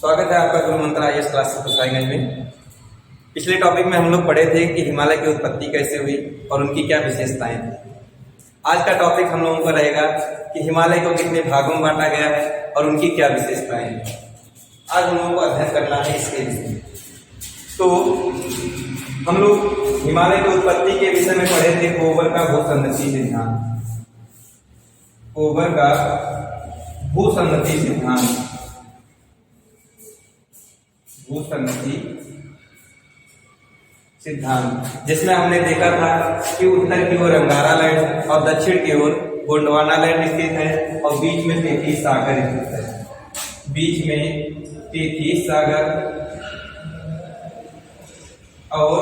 स्वागत है आपका गुरु मंत्र IAS क्लास गोसाईगंज में। पिछले टॉपिक में हम लोग पढ़े थे कि हिमालय की उत्पत्ति कैसे हुई और उनकी क्या विशेषताएं थी। आज का टॉपिक हम लोगों का रहेगा कि हिमालय को कितने भागों में बांटा गया है और उनकी क्या विशेषताएं हैं। आज हम लोगों को अध्ययन करना है इसके विषय में। तो हम लोग हिमालय की उत्पत्ति के विषय में पढ़े थे कोबर का भूसंगति सिद्धांत। कोबर का भूसंगति सिद्धांत, भूसंगति सिद्धांत, जिसमें हमने देखा था कि उत्तर की ओर अंगारा लैंड और दक्षिण की ओर गोंडवाना लैंड स्थित है और बीच में तेतीस सागर स्थित है। बीच में तेतीस सागर और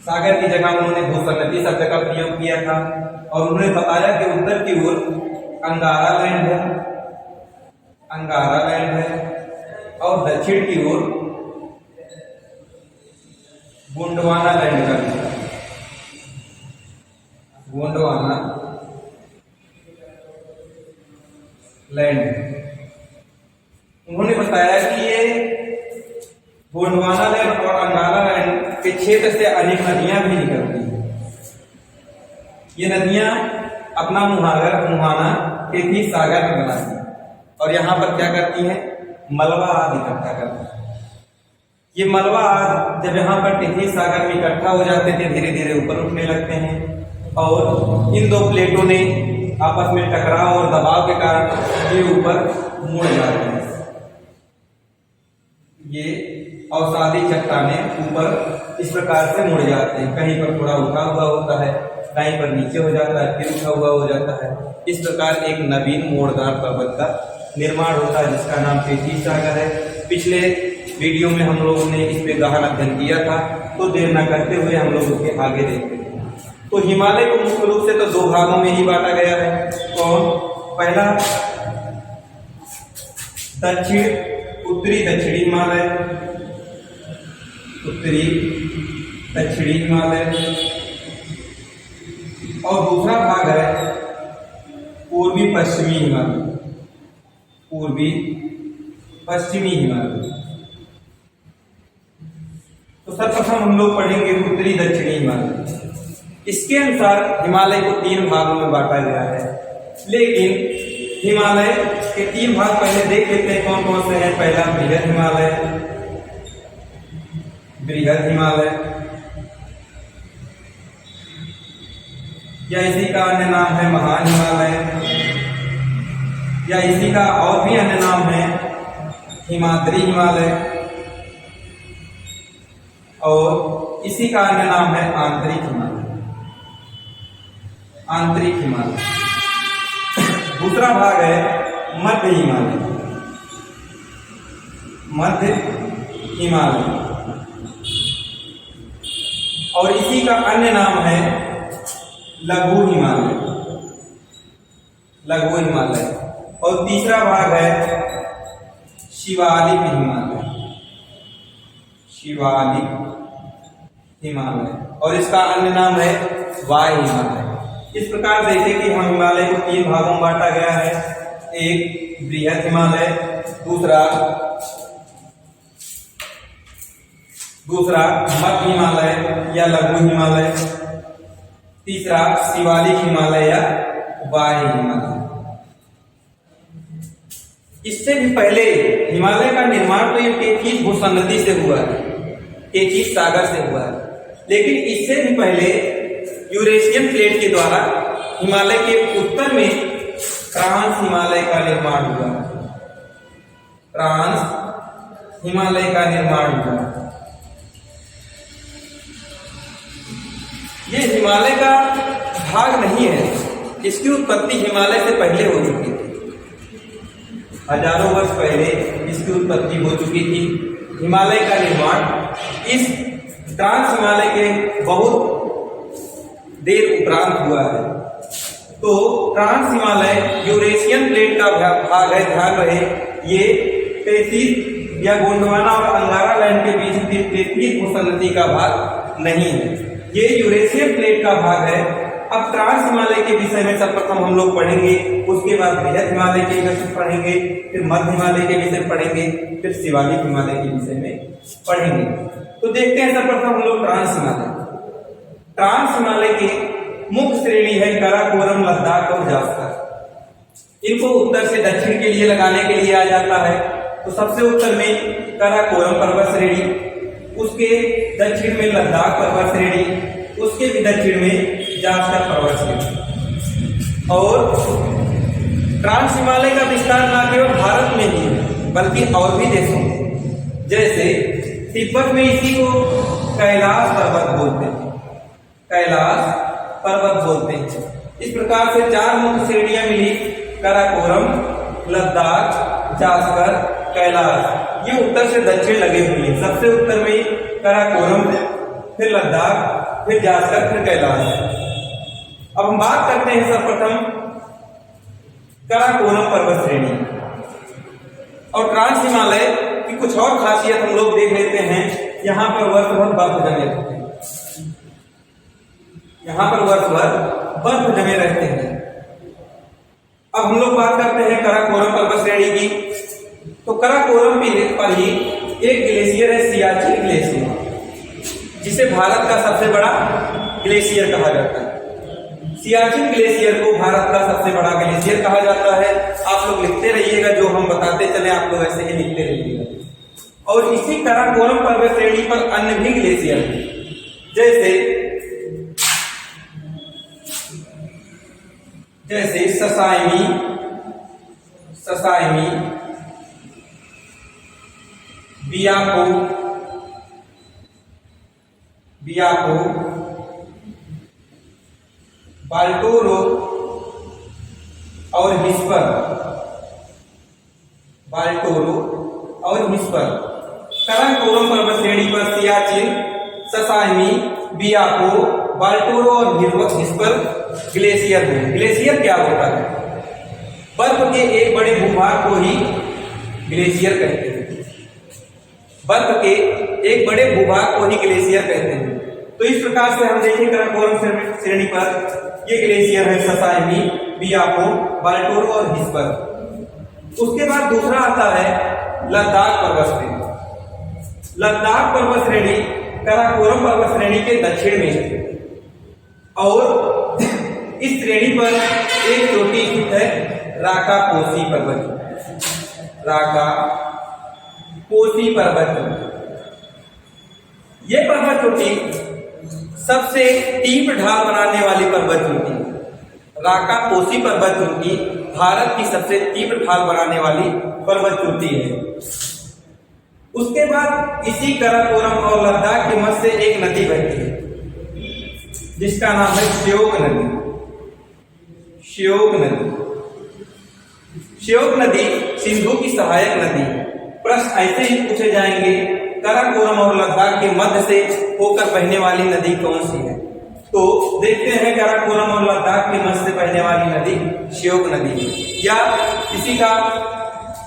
सागर की जगह उन्होंने भूसंगति शब्द का प्रयोग किया था और उन्होंने बताया कि उत्तर की ओर अंगारा लैंड है, अंगारा लैंड है और दक्षिण की ओर गोंडवाना लैंड का, गोंडवाना लैंड। उन्होंने बताया कि ये गोंडवाना लैंड और अंगारा लैंड के क्षेत्र से अनेक नदियां भी निकलती हैं। ये नदियां अपना मुहाना तेतीस सागर में बनाती हैं और यहाँ पर क्या करती हैं, मलबा आदि इकट्ठा करते हैं। ये मलबा आदि जब यहाँ पर तेतीस सागर में इकट्ठा हो जाते थे धीरे धीरे ऊपर उठने लगते हैं और इन दो प्लेटों ने आपस में टकराव और दबाव के कारण ये ऊपर मुड़ जाते हैं। ये अवसादी चट्टानें ऊपर इस प्रकार से मुड़ जाते हैं, कहीं पर थोड़ा उठा हुआ होता है, कहीं पर नीचे हो जाता है, फिर उठा हुआ हो जाता है। इस प्रकार एक नवीन मोड़दार पर्वत का निर्माण होता है जिसका नाम तेतीस सागर है। पिछले वीडियो में हम लोगों ने इस पे गहन अध्ययन किया था, तो देर न करते हुए हम लोग उसके आगे देखते हैं। तो हिमालय को मुख्य रूप से तो दो भागों में ही बांटा गया है। कौन? पहला उत्तरी दक्षिणी हिमालय, उत्तरी दक्षिणी हिमालय, और दूसरा भाग है पूर्वी पश्चिमी हिमालय, पूर्वी पश्चिमी हिमालय। तो सर्वप्रथम हम लोग पढ़ेंगे उत्तरी दक्षिणी हिमालय। इसके अनुसार हिमालय को तीन भागों में बांटा गया है, लेकिन हिमालय के तीन भाग पहले देख लेते हैं कौन कौन से हैं। पहला बृहद हिमालय, बृहद हिमालय, या इसी का अन्य नाम है महान हिमालय, या इसी का और भी अन्य नाम है हिमाद्री हिमालय, और इसी का अन्य नाम है आंतरिक हिमालय, आंतरिक हिमालय। दूसरा भाग है मध्य हिमालय, मध्य हिमालय, और इसी का अन्य नाम है लघु हिमालय, लघु हिमालय। और तीसरा भाग है शिवालिक हिमालय, शिवालिक हिमालय, और इसका अन्य नाम है वाय हिमालय। इस प्रकार देखें कि हम हिमालय को तीन भागों में बांटा गया है। एक बृहद हिमालय, दूसरा मध्य हिमालय या लघु हिमालय, तीसरा शिवालिक हिमालय या वाय हिमालय। इससे भी पहले हिमालय का निर्माण तो ये तेतीस भूसंगति से हुआ है, तेतीस सागर से हुआ है, लेकिन इससे भी पहले यूरेशियन प्लेट के द्वारा हिमालय के उत्तर में ट्रांस हिमालय का निर्माण हुआ, ट्रांस हिमालय का निर्माण हुआ। ये हिमालय का भाग नहीं है, इसकी उत्पत्ति हिमालय से पहले हो चुकी थी। हजारों वर्ष पहले इसकी उत्पत्ति हो चुकी थी। हिमालय का निर्माण इस ट्रांस हिमालय के बहुत देर उपरांत हुआ है। तो ट्रांस हिमालय यूरेशियन प्लेट का भाग है, ध्यान रहे। ये तेतीस या गोंडवाना और अंगारा लैंड के बीच तेतीस भूसंगति का भाग नहीं है, ये यूरेशियन प्लेट का भाग है। अब ट्रांस हिमालय के विषय में सर्वप्रथम हम लोग पढ़ेंगे, उसके बाद बृहद हिमालय के विषय पढ़ेंगे, फिर मध्य हिमालय के विषय पढ़ेंगे, फिर शिवालिक हिमालय के विषय में पढ़ेंगे। तो देखते हैं सर्वप्रथम हम लोग ट्रांस हिमालय। ट्रांस हिमालय की मुख्य श्रेणी है काराकोरम, लद्दाख और जास्कर। इनको उत्तर से दक्षिण के लिए लगाने के लिए आ जाता है। तो सबसे उत्तर में काराकोरम पर्वत श्रेणी, उसके दक्षिण में लद्दाख पर्वत श्रेणी, उसके भी दक्षिण में जास्कर पर्वत श्रेणी। और ट्रांस हिमालय का विस्तार न केवल भारत में ही बल्कि और भी देशों में, जैसे तिब्बत में इसी को कैलाश पर्वत बोलते हैं, कैलाश पर्वत बोलते हैं। इस प्रकार से चार मुख्य श्रेणियां मिली, काराकोरम, लद्दाख, जास्कर, कैलाश। ये उत्तर से दक्षिण लगे हुए हैं। सबसे उत्तर में काराकोरम, फिर लद्दाख, फिर जास्कर, फिर कैलाश। अब हम बात करते हैं सर्वप्रथम काराकोरम पर्वत श्रेणी और ट्रांस हिमालय की कुछ और खासियत हम लोग देख लेते हैं। यहाँ पर वर्ष भर बर्फ जमे रहते हैं, यहाँ पर वर्ष भर बर्फ जमे रहते हैं। अब हम लोग बात करते हैं काराकोरम पर्वत श्रेणी की। तो काराकोरम पर ही एक ग्लेशियर है, सियाचिन ग्लेशियर, जिसे भारत का सबसे बड़ा ग्लेशियर कहा जाता है। सियाचिन ग्लेशियर को भारत का सबसे बड़ा ग्लेशियर कहा जाता है। आप लोग लिखते रहिएगा, जो हम बताते चले आप लोग ऐसे ही लिखते रहिएगा। और इसी काराकोरम पर्वत श्रेणी पर अन्य भी ग्लेशियर हैं, जैसे ससाइमी, बियाको, बाल्टोरो और हिस्पर, काराकोरम पर्वत श्रेणी पर सियाचिन, ससाइमी, बियाको, बाल्टोरो और हिस्पर ग्लेशियर है। ग्लेशियर क्या होता है? बर्फ के एक बड़े भूभाग को ही ग्लेशियर कहते हैं। बर्फ के एक बड़े भूभाग को ही ग्लेशियर कहते हैं। तो इस प्रकार से हम देखें काराकोरम श्रेणी पर ये ग्लेशियर है ससाइमी, बियाको, बाल्टोरो और हिस्पर। उसके बाद दूसरा आता है लद्दाख पर्वत श्रेणी। लद्दाख पर्वत श्रेणी काराकोरम पर्वत श्रेणी के दक्षिण में है और इस श्रेणी पर एक चोटी स्थित है, राकापोसी पर्वत। ये पर्वत चोटी सबसे तीव्र ढाल बनाने वाली पर्वत चोटी, राकापोसी पर्वत चोटी भारत की सबसे तीव्र ढाल बनाने वाली पर्वत चोटी है। उसके बाद इसी काराकोरम और लद्दाख के मध्य से एक नदी बहती है, जिसका नाम है श्योक नदी सिंधु की सहायक नदी। प्रश्न ऐसे ही पूछे जाएंगे, काराकोरम और लद्दाख के मध्य से होकर बहने वाली नदी कौन सी है? तो देखते हैं, काराकोरम और लद्दाख के मध्य से बहने वाली नदी श्योक नदी है। या इसी का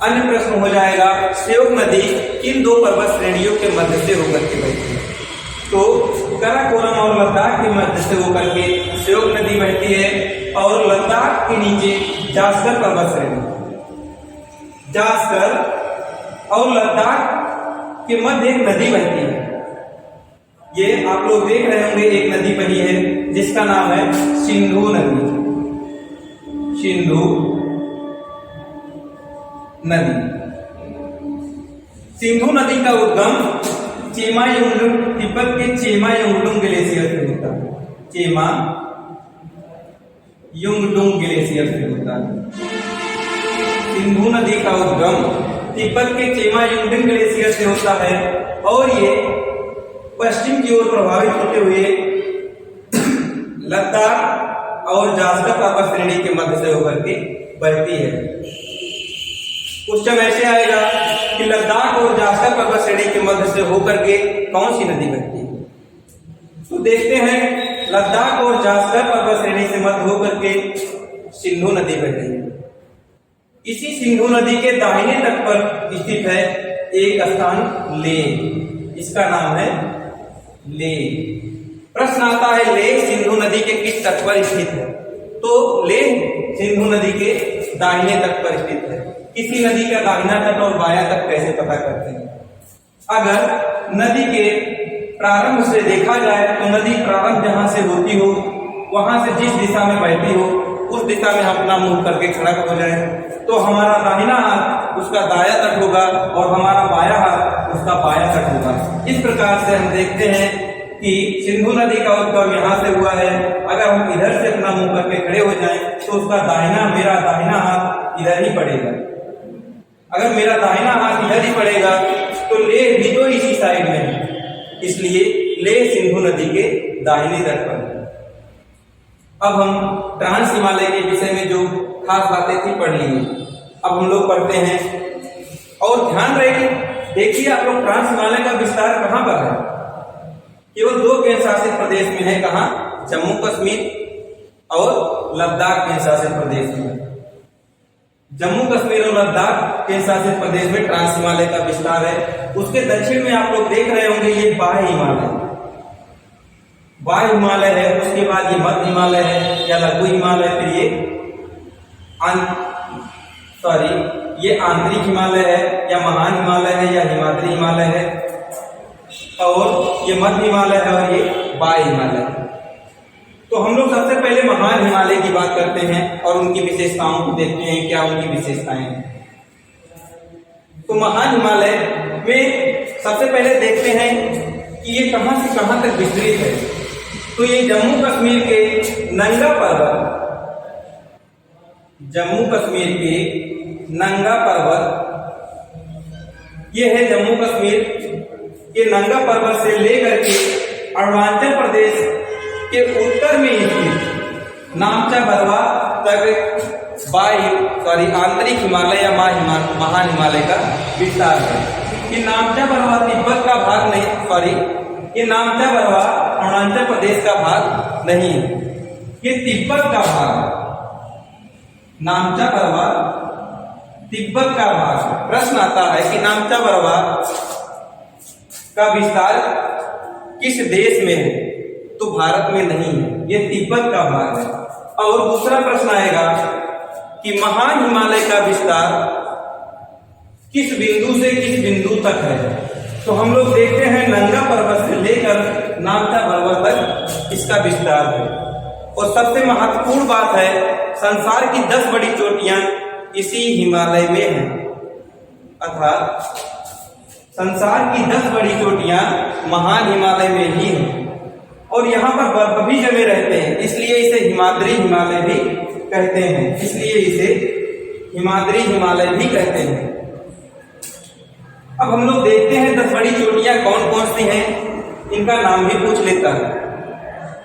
अन्य प्रश्न हो जाएगा, श्योक नदी किन दो पर्वत श्रेणियों के मध्य से होकर के बहती है? तो काराकोरम और लद्दाख के मध्य से होकर के श्योक नदी बहती है और लद्दाख के नीचे जास्कर पर्वत श्रेणी, जास्कर और लद्दाख के मध्य एक नदी बहती है। ये आप लोग देख रहे होंगे, एक नदी बनी है जिसका नाम है सिंधु नदी। सिंधु नदी का उद्गम चेमायुंगडुंग, तिब्बत के चेमायुंगडुंग ग्लेशियर से होता है। चेमायुंगडुंग ग्लेशियर से होता है। सिंधु नदी का उद्गम तिब्बत के चेमायुंगडुंग ग्लेशियर से होता है और ये पश्चिम की ओर प्रभावित होते हुए लद्दाख और जास्कर पर्वत श्रेणी के मध्य से होकर के बहती है। क्वेश्चन ऐसे आएगा कि लद्दाख और जास्कर पर्वत श्रेणी के मध्य से होकर के कौन सी नदी बहती है? तो देखते हैं, लद्दाख और जास्कर पर्वत श्रेणी से मध्य होकर के सिंधु नदी बहती है। इसी सिंधु नदी के दाहिने तट पर स्थित है एक स्थान, लेह। इसका नाम है लेह। प्रश्न आता है लेह सिंधु नदी के किस तट पर स्थित है? तो लेह सिंधु नदी के दाहिने तट पर स्थित है। किसी नदी का दाहिना तट और बायां तट कैसे पता करते हैं? अगर नदी के प्रारंभ से देखा जाए तो नदी प्रारंभ जहां से होती हो वहां से जिस दिशा में बहती हो उस दिशा में हम अपना मुंह करके खड़ा हो जाए तो हमारा दाहिना हाथ उसका दायां तट होगा और हमारा बायां हाथ उसका बायां तट होगा। इस प्रकार से हम देखते हैं कि सिंधु नदी का उद्गम यहाँ से हुआ है। अगर हम इधर से अपना मुंह करके खड़े हो जाएं तो उसका मेरा दाहिना हाथ इधर ही पड़ेगा। अगर मेरा दाहिना हाथ इधर ही पड़ेगा तो लेह भी तो इसी साइड में है, इसलिए लेह सिंधु नदी के दाहिने तट पर है। अब हम ट्रांस हिमालय के विषय में जो खास बातें थी पढ़ ली। अब हम लोग पढ़ते हैं और ध्यान रहे कि देखिए आप लोग ट्रांस हिमालय का विस्तार कहां पर है? केवल 2 केंद्र शासित प्रदेश में है। कहां? जम्मू कश्मीर और लद्दाख केंद्र शासित प्रदेश में। जम्मू कश्मीर और लद्दाख केंद्र शासित प्रदेश में ट्रांस हिमालय का विस्तार है। उसके दक्षिण में आप लोग देख रहे होंगे ये बाह्य हिमालय है। उसके बाद ये मध्य हिमालय है या लघु हिमालय, फिर ये आंतरिक हिमालय है या महान हिमालय है या हिमाद्री हिमालय है, और ये मध्य हिमालय है और ये बाह्य हिमालय है। तो हम लोग सबसे पहले महान हिमालय की बात करते हैं और उनकी विशेषताओं को देखते हैं, क्या उनकी विशेषताएं हैं। तो महान हिमालय में सबसे पहले देखते हैं कि ये कहां से कहां तक विस्तृत है। तो ये जम्मू कश्मीर के नंगा पर्वत, जम्मू कश्मीर के नंगा पर्वत, ये है जम्मू कश्मीर के नंगा पर्वत से लेकर के अरुणाचल प्रदेश के उत्तर में स्थित नामचा बरवा तक आंतरिक हिमालय या महान हिमालय का विस्तार है। ये नामचा बरवा तिब्बत का भाग नहीं, ये नामचा बरवा अरुणाचल प्रदेश का भाग नहीं है, ये तिब्बत का भाग। नामचा बरवा तिब्बत का भाग। प्रश्न आता है कि नामचा बरवा का विस्तार किस देश में है? तो भारत में नहीं है, ये तिब्बत का भाग है। और दूसरा प्रश्न आएगा कि महान हिमालय का विस्तार किस बिंदु से किस बिंदु तक है? तो हम लोग देखते हैं नंगा पर्वत से लेकर नामचा बरवा तक इसका विस्तार है। और सबसे महत्वपूर्ण बात है, संसार की 10 बड़ी चोटियां इसी हिमालय में हैं, अर्थात संसार की 10 बड़ी चोटियां महान हिमालय में ही हैं। और यहाँ पर बर्फ भी जमे रहते हैं, इसलिए इसे हिमाद्री हिमालय भी कहते हैं, इसलिए इसे हिमाद्री हिमालय भी कहते हैं। अब हम लोग देखते हैं 10 बड़ी चोटियां कौन कौन सी हैं, इनका नाम भी पूछ लेता है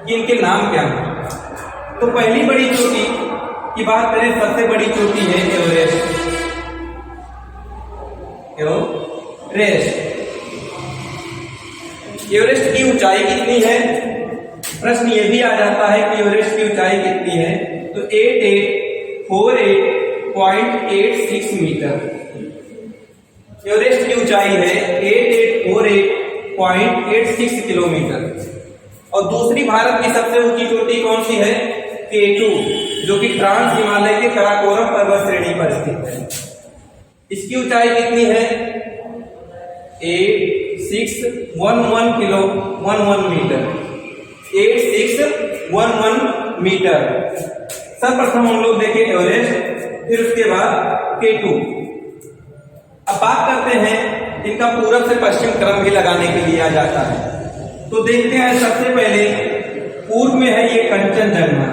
कि इनके नाम क्या हैं। तो पहली बड़ी चोटी की बात करें, सबसे बड़ी चोटी है एवरेस्ट। एवरेस्ट की ऊंचाई कितनी है? प्रश्न ये भी आ जाता है कि एवरेस्ट की ऊंचाई कितनी है? तो 8848.86 मीटर एवरेस्ट की ऊंचाई है, 8848.86 किलोमीटर। और दूसरी भारत की सबसे ऊंची चोटी कौन सी है? K2, जो कि ट्रांस हिमालय के काराकोरम पर्वत श्रेणी पर स्थित है। इसकी ऊंचाई कितनी है? 8611 मीटर, 8611 मीटर। सर्वप्रथम हम लोग देखें एवरेस्ट, फिर उसके बाद K2। अब बात करते हैं, इनका पूरब से पश्चिम क्रम भी लगाने के लिए आ जाता है। तो देखते हैं, सबसे पहले पूर्व में है ये कंचनजंगा।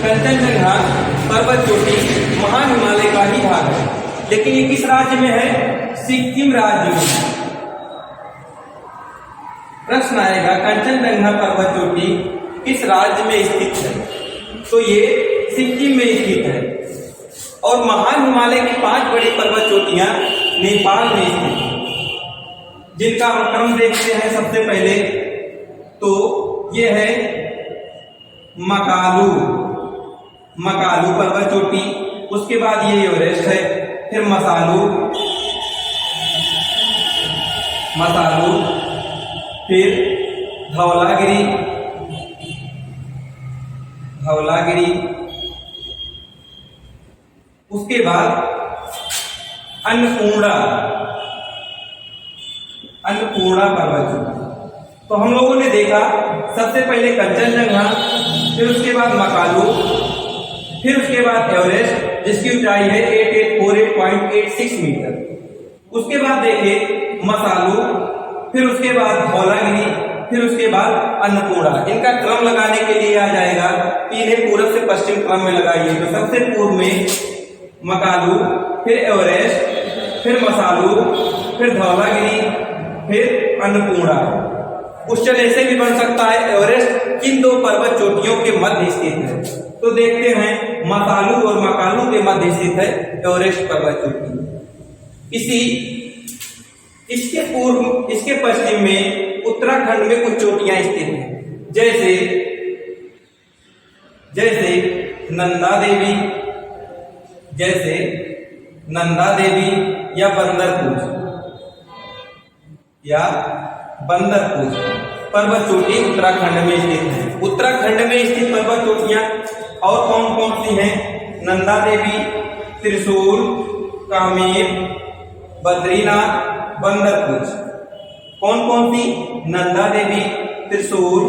कंचनजंगा पर्वत चोटी महान हिमालय का ही भाग है, लेकिन ये किस राज्य में है? सिक्किम राज्य में। प्रश्न आएगा, कंचनजंगा पर्वत चोटी किस राज्य में स्थित है? तो ये सिक्किम में स्थित है। और महान हिमालय की 5 बड़ी पर्वत चोटियां नेपाल में स्थित है, जिनका हम क्रम देखते हैं। सबसे पहले तो ये है मकालू पर्वत चोटी, उसके बाद ये एवरेस्ट है, फिर मसालू, मसालू, फिर धौलागिरी, धौलागिरी, उसके बाद अन्नपूर्णा, अन्नपूर्णा पर्वत चोटी। तो हम लोगों ने देखा सबसे पहले कंचनजंगा, फिर उसके बाद मकालू, फिर उसके बाद एवरेस्ट जिसकी ऊंचाई है 8848.86 मीटर। उसके बाद देखे मसालू, फिर उसके बाद धौलागिरी, फिर उसके बाद अन्नपूर्णा। इनका क्रम लगाने के लिए आ जाएगा कि इन्हें पूर्व से पश्चिम क्रम में लगाइए। तो सबसे पूर्व में मकालू, फिर एवरेस्ट, फिर मसालू, फिर धौलागिरी, फिर अन्नपूर्णा। क्वेश्चन ऐसे भी बन सकता है एवरेस्ट किन दो पर्वत चोटियों के मध्य स्थित है। तो देखते हैं मसालू और मकालू के मध्य स्थित है एवरेस्ट पर्वत चोटी। इसके पूर्व, इसके पश्चिम में उत्तराखंड में कुछ चोटियां स्थित हैं, जैसे नंदा देवी, जैसे नंदा देवी या बंदरपूज पर्वत चोटी उत्तराखंड में स्थित है। उत्तराखंड में स्थित पर्वत चोटियां और कौन कौन सी हैं? नंदा देवी, त्रिशूल, कामेर, बद्रीनाथ, बंदरपूज। कौन कौन सी? नंदा देवी, त्रिशूल,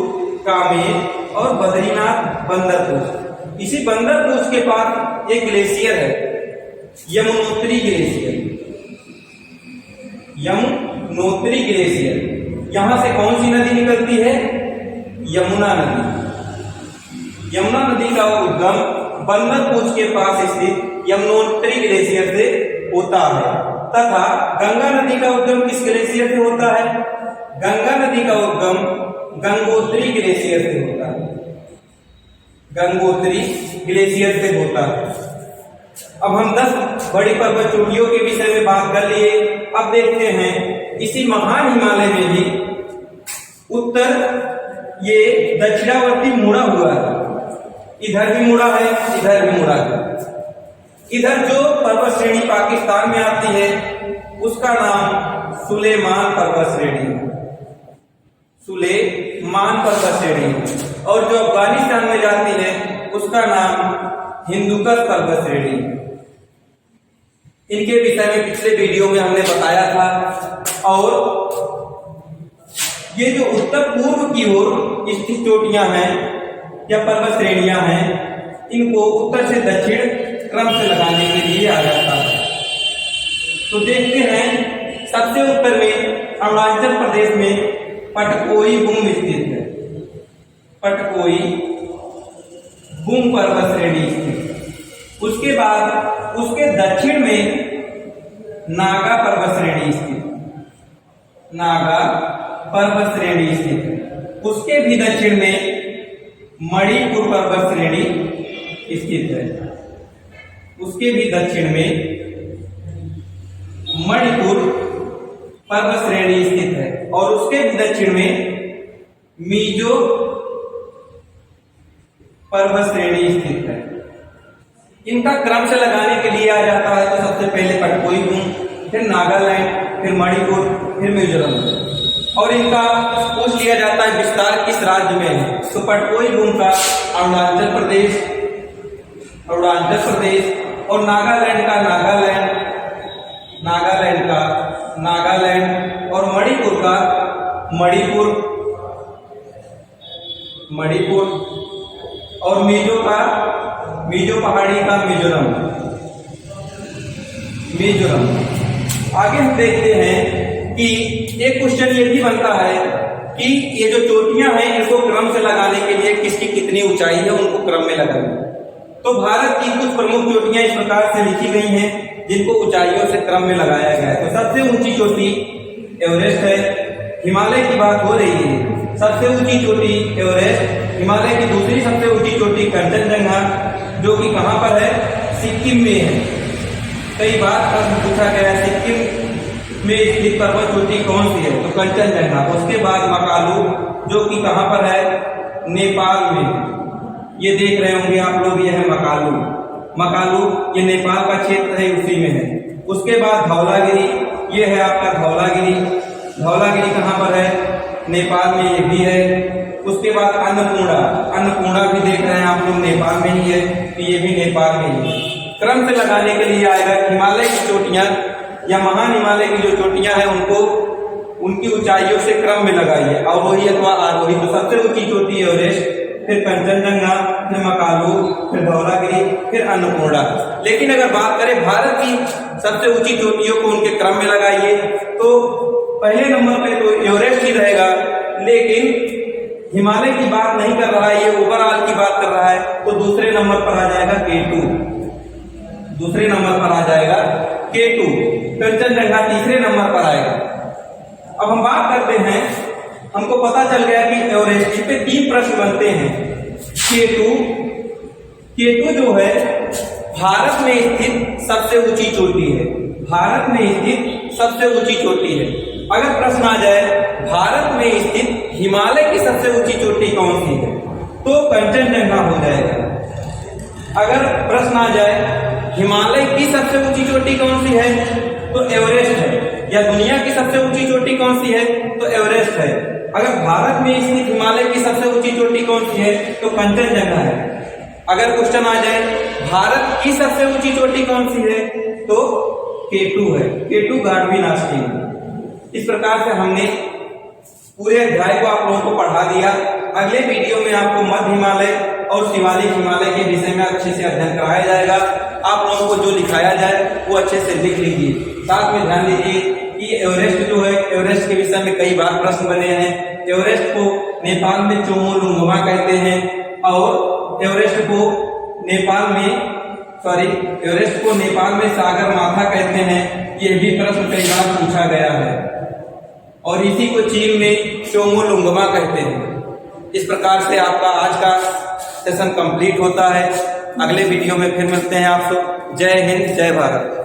कामेर और बद्रीनाथ, बंदरपूज। इसी बंदरपूज के पास एक ग्लेशियर है, यमुनोत्री ग्लेशियर। यमुनोत्री ग्लेशियर, यहां से कौन सी नदी निकलती है? यमुना नदी। यमुना नदी का उद्गम बंदरपूज के पास स्थित यमुनोत्री ग्लेशियर से होता है तथा गंगा नदी का उद्गम किस ग्लेशियर से होता है? गंगा नदी का उद्गम गंगोत्री ग्लेशियर से होता है, गंगोत्री ग्लेशियर से होता है। अब हम 10 बड़ी पर्वत चोटियों के विषय में बात कर लिए। अब देखते हैं इसी महान हिमालय में भी उत्तर ये दक्षिणावर्ती मुड़ा हुआ है, इधर भी मुड़ा है, इधर भी मुड़ा है। इधर जो पर्वत श्रेणी पाकिस्तान में आती है उसका नाम सुलेमान पर्वत श्रेणी है, सुलेमान पर्वत श्रेणी। और जो अफगानिस्तान में जाती है उसका नाम हिंदुकुश पर्वत श्रेणी। इनके विषय में पिछले वीडियो में हमने बताया था। और ये जो उत्तर पूर्व की ओर स्थित चोटियां हैं या पर्वत श्रेणियां हैं, इनको उत्तर से दक्षिण क्रम से लगाने के लिए आ जाता है। तो देखते हैं सबसे उत्तर में अरुणाचल प्रदेश में पटकोई बुम स्थित है, पटकोई बुम पर्वत श्रेणी स्थित। उसके बाद उसके दक्षिण में नागा पर्वत श्रेणी स्थित, नागा पर्वत श्रेणी स्थित है। उसके भी दक्षिण में मणिपुर पर्वत श्रेणी स्थित है, उसके भी दक्षिण में मणिपुर पर्वत श्रेणी स्थित है। और उसके भी दक्षिण में मिजो पर्वत श्रेणी स्थित है। इनका क्रम से लगाने के लिए आ जाता है तो सबसे पहले पटकोई बुम, फिर नागालैंड, फिर मणिपुर, फिर मिजोरम। और इनका पूछ लिया जाता है विस्तार किस राज्य में है, तो पटकोई बुम का अरुणाचल प्रदेश, अरुणाचल प्रदेश, और नागालैंड का नागालैंड, नागालैंड का नागालैंड, और मणिपुर का मणिपुर, मणिपुर, और मिजो का मिजो पहाड़ी का मिजोरम, मिजोरम। आगे हम देखते हैं कि एक क्वेश्चन ये भी बनता है कि ये जो चोटियां हैं इनको क्रम से लगाने के लिए किसकी कितनी ऊंचाई है उनको क्रम में लगाएं। तो भारत की कुछ प्रमुख चोटियां इस प्रकार से लिखी गई हैं जिनको ऊंचाइयों से क्रम में लगाया गया है। तो सबसे ऊंची चोटी एवरेस्ट है। हिमालय की बात हो रही है, सबसे ऊंची चोटी एवरेस्ट। हिमालय की दूसरी सबसे ऊंची चोटी कंचनजंगा, जो कि कहां पर है? सिक्किम में है। कई बार प्रश्न पूछा गया है सिक्किम में स्थित पर्वत चोटी कौन सी है, तो कंचनजंगा। उसके बाद मकालू, जो कि कहां पर है? नेपाल में। ये देख रहे होंगे आप लोग, ये है मकालू। मकालू ये नेपाल का क्षेत्र है, उसी में है। उसके बाद धौलागिरी, ये है आपका धौलागिरी। धौलागिरी कहाँ पर है? नेपाल में ये भी है। उसके बाद अन्नपूर्णा, अन्नपूर्णा भी देख रहे हैं आप लोग, नेपाल में ही है, तो ये भी नेपाल में ही है। क्रम से लगाने के लिए आएगा हिमालय की चोटियां या महान हिमालय की जो चोटियां हैं उनको उनकी ऊंचाइयों से क्रम में लगाइए, अवरोही अथवा आरोही। तो सबसे ऊंची चोटी एवरेस्ट, फिर कंचनजंगा, फिर मकालू, फिर धौलागिरी, फिर अन्नपूर्णा। लेकिन अगर बात करें भारत की सबसे ऊंची चोटियों को उनके क्रम में लगाइए तो पहले नंबर पे तो एवरेस्ट ही रहेगा, लेकिन हिमालय की बात नहीं कर रहा है, ये ओवरऑल की बात कर रहा है, तो दूसरे नंबर पर आ जाएगा K2, दूसरे नंबर पर आ जाएगा K2। कंचनजंगा तीसरे नंबर पर आएगा। अब हम बात करते हैं, हमको पता चल गया कि एवरेस्ट, इस पे 3 प्रश्न बनते हैं। K2 जो है भारत में स्थित सबसे ऊंची चोटी है, भारत में स्थित सबसे ऊंची चोटी है। अगर प्रश्न आ जाए भारत में स्थित हिमालय की सबसे ऊंची चोटी कौन सी है, तो कंचनजंगा हो जाएगा। अगर प्रश्न आ जाए हिमालय की सबसे ऊंची चोटी कौन सी है, तो एवरेस्ट है। या दुनिया की सबसे ऊंची चोटी कौन सी है, तो एवरेस्ट है। अगर भारत में स्थित हिमालय की सबसे ऊंची चोटी कौन सी है, तो कंचनजंगा है। अगर क्वेश्चन आ जाए भारत की सबसे ऊंची चोटी कौन सी है, तो K2 है, K2 गाढ़वी नाचनी। इस प्रकार से हमने पूरे अध्याय को आप लोगों को पढ़ा दिया। अगले वीडियो में आपको मध्य हिमालय और शिवालिक हिमालय के विषय में अच्छे से अध्ययन कराया जाएगा। आप लोगों को जो लिखाया जाए वो अच्छे से लिख लीजिए। साथ में ध्यान दीजिए कि एवरेस्ट जो है, एवरेस्ट के विषय में कई बार प्रश्न बने हैं। एवरेस्ट को नेपाल में चोमोलुंगमा कहते हैं और एवरेस्ट को नेपाल में सागर माथा कहते हैं। यह भी प्रश्न कई बार पूछा गया है। और इसी को चीन में चोमोलुंगमा कहते हैं। इस प्रकार से आपका आज का सेशन कंप्लीट होता है। अगले वीडियो में फिर मिलते हैं आप सब। जय हिंद, जय भारत।